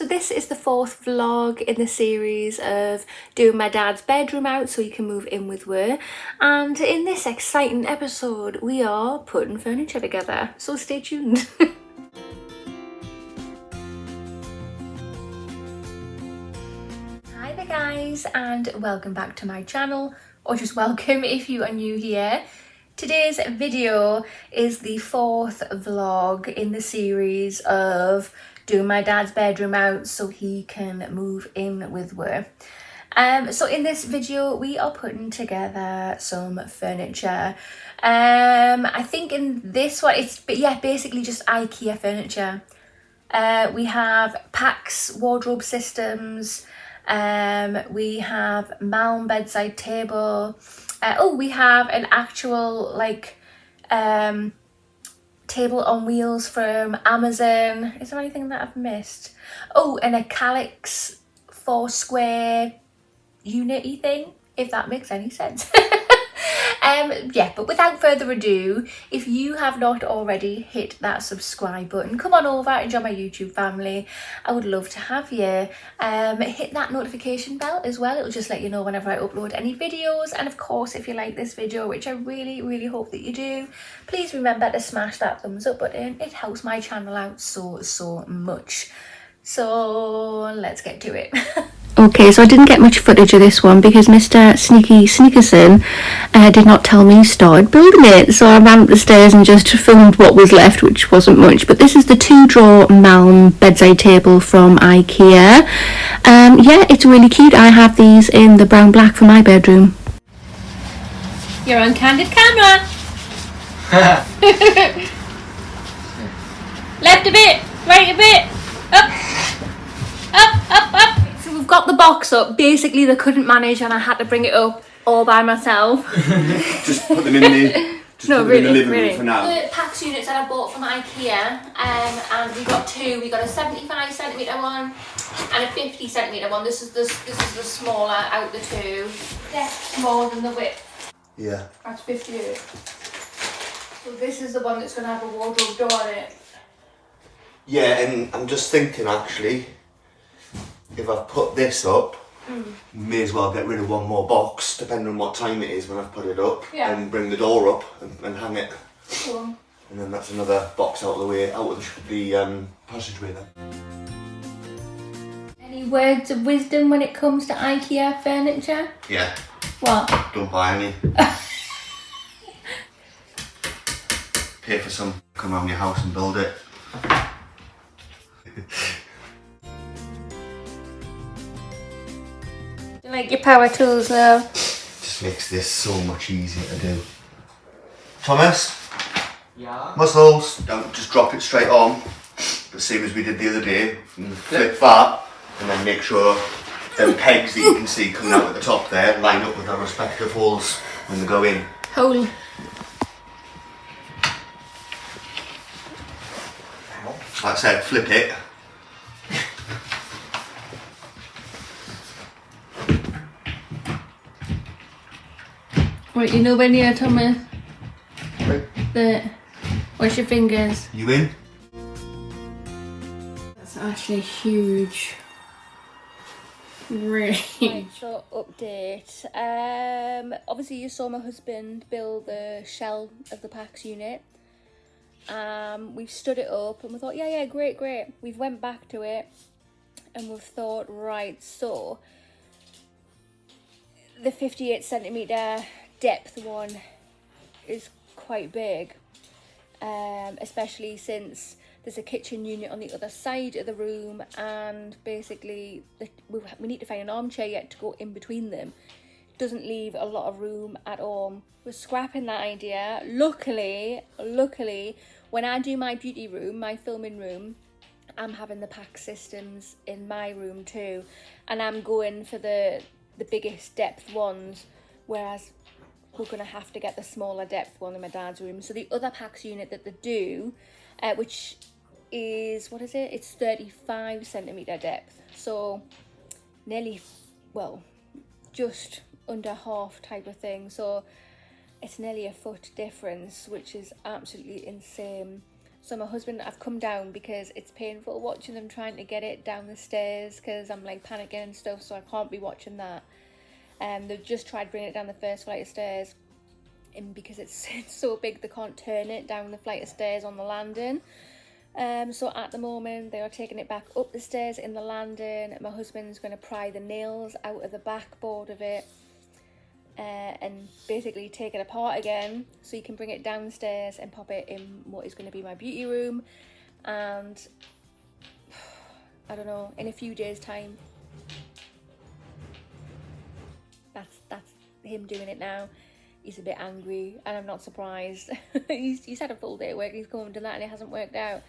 this is the fourth vlog in the series of doing my dad's bedroom out so he can move in with her. And in this exciting episode, we are putting furniture together. So stay tuned. Hi there guys, and welcome back to my channel, or just welcome if you are new here. Today's video is the fourth vlog in the series of doing my dad's bedroom out so he can move in with her. So in this video we are putting together some furniture. I think in this one it's basically just Ikea furniture. We have Pax wardrobe systems. We have Malm bedside table. We have an actual table on wheels from Amazon. Is there anything that I've missed? Oh, and a Calyx 4-square unity thing, if that makes any sense. But without further ado, if you have not already hit that subscribe button, come on over and join my YouTube family. I would love to have you. Hit that notification bell as well. It'll just let you know whenever I upload any videos. And of course, if you like this video, which I really hope that you do, please remember to smash that thumbs up button. It helps my channel out so much. So let's get to it. Okay, so I didn't get much footage of this one because Mr. Sneaky Sneakerson did not tell me he started building it. So I ran up the stairs and just filmed what was left, which wasn't much. But this is the 2-drawer Malm bedside table from Ikea. It's really cute. I have these in the brown black for my bedroom. You're on candid camera. Left a bit, right a bit, up. So we've got the box up. Basically they couldn't manage and I had to bring it up all by myself. Just put them in the living room for now. The Pax units that I bought from Ikea, and we got two. We got a 75cm one and a 50cm one. This is the smaller out the two. That's more than the width. Yeah. That's 58. So this is the one that's going to have a wardrobe door on it. Yeah, and I'm just thinking actually, if I've put this up, may as well get rid of one more box, depending on what time it is when I've put it up, and bring the door up and hang it. Cool. And then that's another box out of the way, out of the passageway then. Any words of wisdom when it comes to Ikea furniture? Yeah. What? Don't buy any. Pay for some, come around your house and build it. You like your power tools though? Just makes this so much easier to do. Thomas? Yeah? Muscles, don't just drop it straight on. The same as we did the other day. Flip that and then make sure them pegs that you can see coming out at the top there line up with their respective holes when they go in. Hole. Like I said, flip it. Right, you're nowhere near, Thomas. Right. Where's your fingers? You in? That's actually huge. Really. Right, so update. Obviously you saw my husband build the shell of the Pax unit. We've stood it up and we thought, yeah, great. We've went back to it and we've thought, right, so the 58cm depth one is quite big, especially since there's a kitchen unit on the other side of the room, and basically we need to find an armchair yet to go in between them. Doesn't leave a lot of room at all. We're scrapping that idea. Luckily, when I do my beauty room, my filming room, I'm having the Pax systems in my room too, and I'm going for the biggest depth ones, whereas we're going to have to get the smaller depth one in my dad's room. So the other Pax unit that they do, which is, what is it? It's 35cm depth. So nearly, well, just under half type of thing. So it's nearly a foot difference, which is absolutely insane. So my husband, I've come down because it's painful watching them trying to get it down the stairs because I'm like panicking and stuff, so I can't be watching that. They've just tried bringing it down the first flight of stairs, and because it's so big they can't turn it down the flight of stairs on the landing. So at the moment they are taking it back up the stairs in the landing. My husband's going to pry the nails out of the backboard of it and basically take it apart again so you can bring it downstairs and pop it in what is going to be my beauty room. And I don't know, in a few days time, that's him doing it now. He's a bit angry and I'm not surprised. he's had a full day at work, he's come home and done that and it hasn't worked out.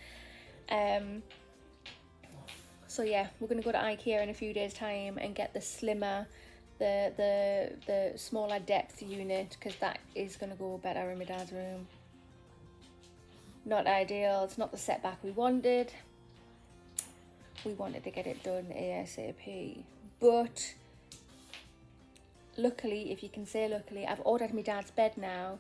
So yeah, we're gonna go to Ikea in a few days time and get the slimmer, the smaller depth unit, because that is gonna go better in my dad's room. Not ideal, it's not the setback we wanted. We wanted to get it done ASAP, but luckily, if you can say luckily, I've ordered my dad's bed now,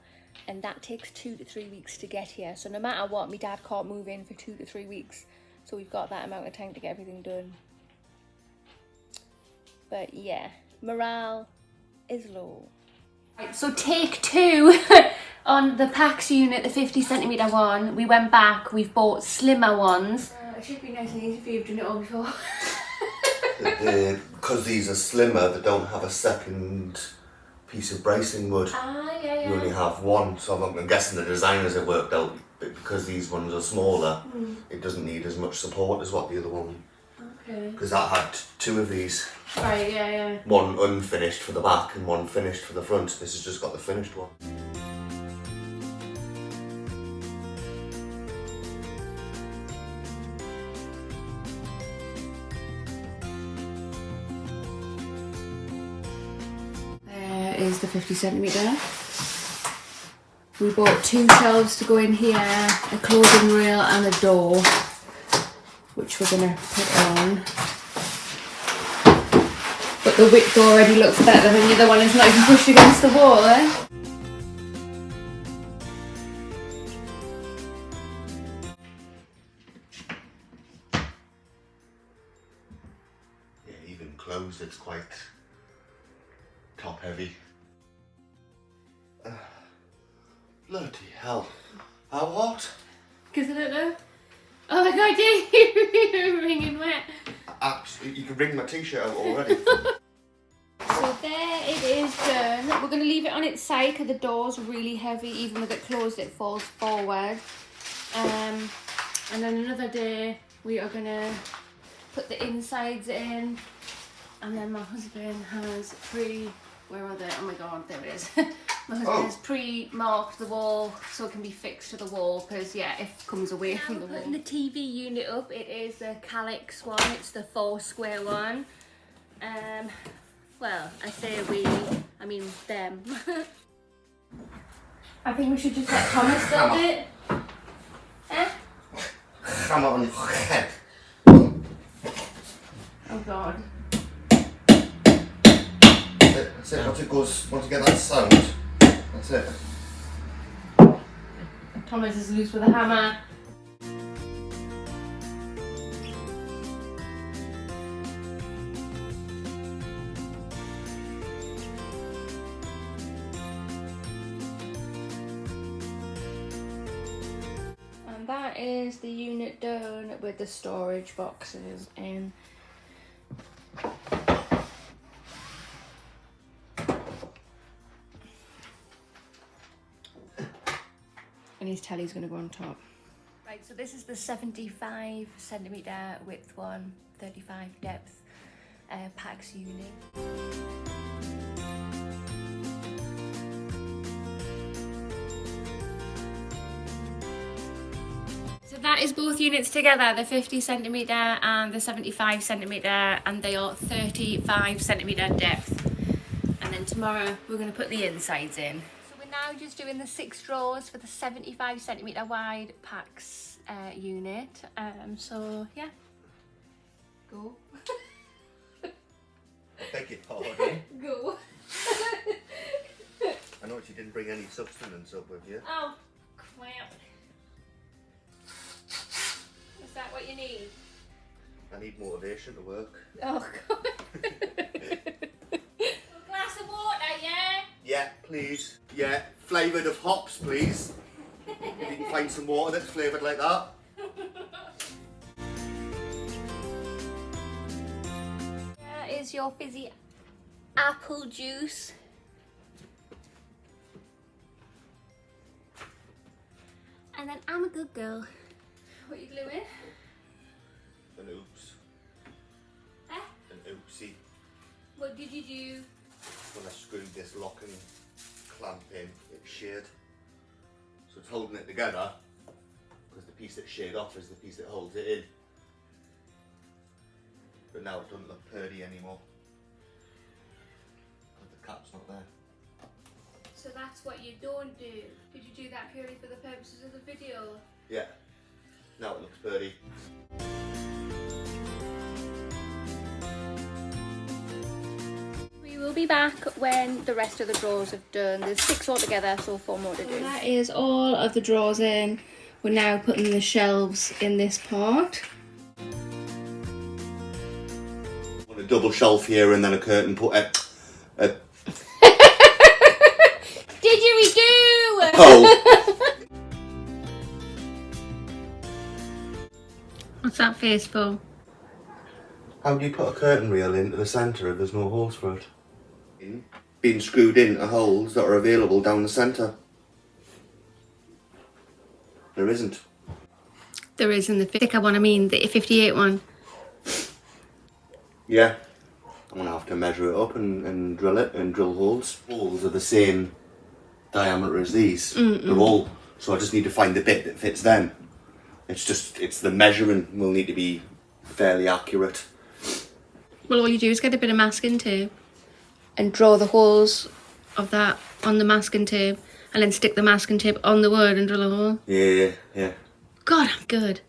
and that takes 2 to 3 weeks to get here. So no matter what, my dad can't move in for 2 to 3 weeks. So we've got that amount of time to get everything done. But yeah, morale is low. Right, so take 2 on the PAX unit, the 50cm one. We went back, we've bought slimmer ones. It should be nice and easy for you, you've done it all before. Because these are slimmer, they don't have a second piece of bracing wood. Yeah. You only have one, so I'm guessing the designers have worked out, but because these ones are smaller, it doesn't need as much support as what the other one. Okay. Because that had 2 of these. Right, yeah. One unfinished for the back and one finished for the front. This has just got the finished one. Is the 50cm. We bought 2 shelves to go in here, a clothing rail and a door, which we're gonna put on. But the width already looks better than the other one. It's not even pushed against the wall, eh? Yeah, even closed, it's quite top heavy. Bloody hell. How hot? Because I don't know. Oh my god, you're wringing wet. Absolutely, you can bring my t-shirt out already. So there it is done. We're going to leave it on its side because the door's really heavy. Even with it closed, it falls forward. And then another day, we are going to put the insides in. And then my husband has where are they? Oh my god, there it is. My husband has pre-marked the wall so it can be fixed to the wall because, yeah, it comes away from the wall. Putting the TV unit up, it is the Calyx one, it's the 4 square one. Well, I say we, I mean them. I think we should just let Thomas build it. Eh? Come on your head. Oh god. That's it, once it goes, once you get that sound, that's it. Thomas is loose with a hammer. And that is the unit done with the storage boxes in. And his telly's going to go on top. Right, so this is the 75cm width one, 35 depth PAX unit. So that is both units together, the 50cm and the 75cm, and they are 35cm depth. And then tomorrow we're going to put the insides in. Now just doing the 6 drawers for the 75cm wide PAX unit. So yeah, go. Beg your pardon. Go. I know you didn't bring any substance up with you. Oh crap. you need? I need motivation to work. Oh, God. A glass of water, yeah? Yeah, please. Yeah, flavoured of hops, please. If you can find some water that's flavoured like that. Here is your fizzy apple juice. And then I'm a good girl. What are you gluing? An oops. Eh? An oopsie. What did you do? When I screwed this lock and clamp in, it sheared. So it's holding it together, because the piece that sheared off is the piece that holds it in. But now it doesn't look purdy anymore, because the cap's not there. So that's what you don't do. Did you do that purely for the purposes of the video? Yeah, now it looks purdy. We will be back when the rest of the drawers have done. There's 6 altogether, so 4 more to do. So that is all of the drawers in. We're now putting the shelves in this part. On a double shelf here and then a curtain put a Didgeridoo! oh. What's that face for? How do you put a curtain reel into the centre if there's no holes for it? Being screwed into holes that are available down the centre. There isn't. There is in the thicker one, I mean the 58 one. Yeah. I'm gonna have to measure it up and drill it and drill holes. Holes are the same diameter as these. They're all, so I just need to find the bit that fits them. It's the measuring will need to be fairly accurate. Well, all you do is get a bit of masking tape and draw the holes of that on the masking tape and then stick the masking tape on the wood and drill a hole. Yeah. God, I'm good.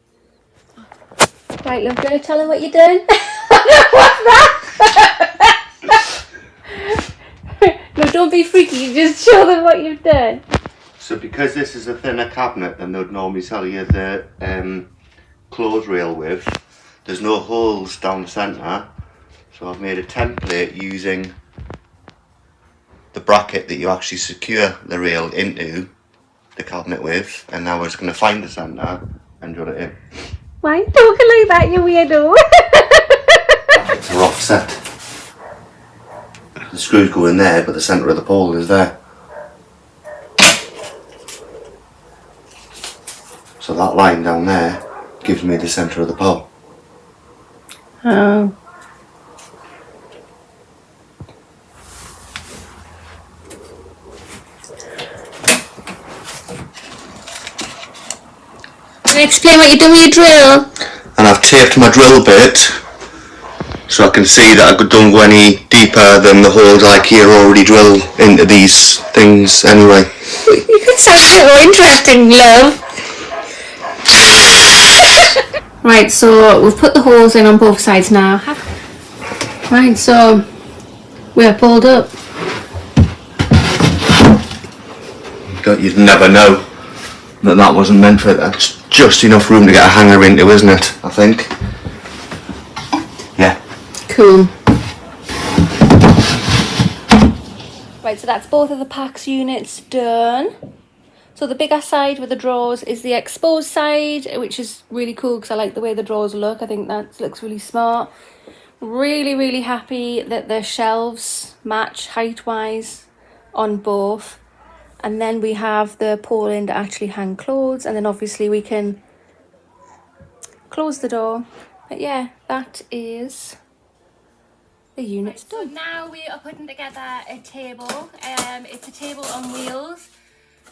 Right, love, gonna tell him what you're doing? What's that? No, don't be freaky, just show them what you've done. So because this is a thinner cabinet than they'd normally sell you the clothes rail with, there's no holes down the centre. So I've made a template using the bracket that you actually secure the rail into the cabinet with, and now we're just going to find the centre and drill it in. Why are you talking like that, you weirdo? It's a offset. The screws go in there, but the centre of the pole is there. So that line down there gives me the centre of the pole. Oh. Explain what you're doing with your drill. And I've taped my drill bit so I can see that I don't go any deeper than the holes Ikea already drill into these things anyway. You could sound a bit more interesting, love. Right, so we've put the holes in on both sides now. Right, so we're pulled up. You'd never know that wasn't meant for it. That's just enough room to get a hanger into, isn't it? I think. Yeah. Cool. Right, so that's both of the PAX units done. So the bigger side with the drawers is the exposed side, which is really cool because I like the way the drawers look. I think that looks really smart. Really happy that the shelves match height-wise on both. And then we have the pole in to actually hang clothes, and then obviously we can close the door. But yeah, that is the units done. So now we are putting together a table. It's a table on wheels,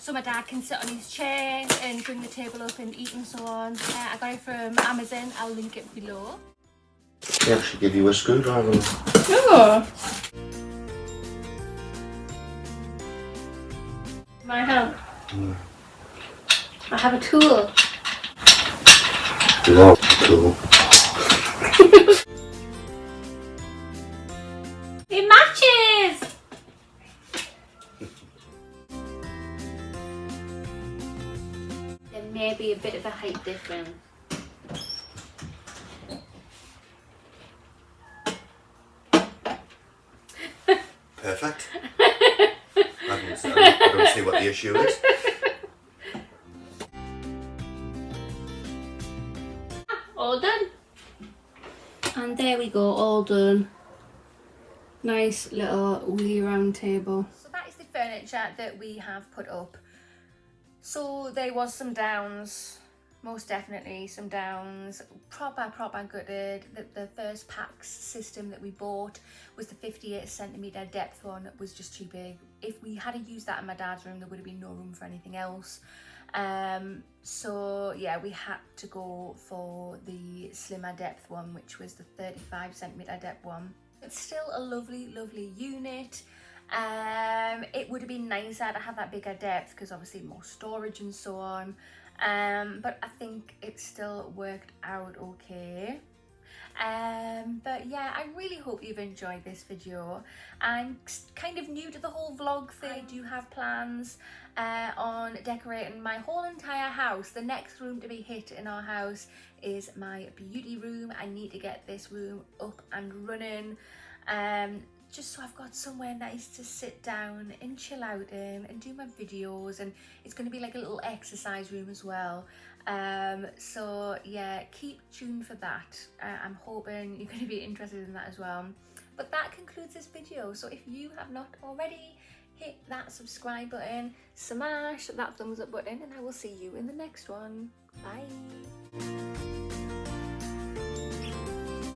so my dad can sit on his chair and bring the table up and eat and so on. I got it from Amazon. I'll link it below. They actually give you a screwdriver. Oh. My help. I have a tool. No tool. It matches! There may be a bit of a height difference. perfect. I don't see what the issue is. All done. And there we go, all done. Nice little wheelie round table. So that is the furniture that we have put up. So there was some downs, most definitely some downs. Proper gutted. The first PAX system that we bought was the 58cm depth one, was just too big. If we had to use that in my dad's room, there would have been no room for anything else. So yeah, we had to go for the slimmer depth one, which was the 35cm depth one. It's still a lovely unit. It would have been nicer to have that bigger depth because obviously more storage and so on, but I think it still worked out okay. But yeah, I really hope you've enjoyed this video. I'm kind of new to the whole vlog thing. I do have plans on decorating my whole entire house. The next room to be hit in our house is my beauty room. I need to get this room up and running, just so I've got somewhere nice to sit down and chill out in and do my videos, and it's going to be like a little exercise room as well. So yeah, keep tuned for that. I'm hoping you're going to be interested in that as well. But that concludes this video. So if you have not already, hit that subscribe button, smash that thumbs up button, and I will see you in the next one. Bye.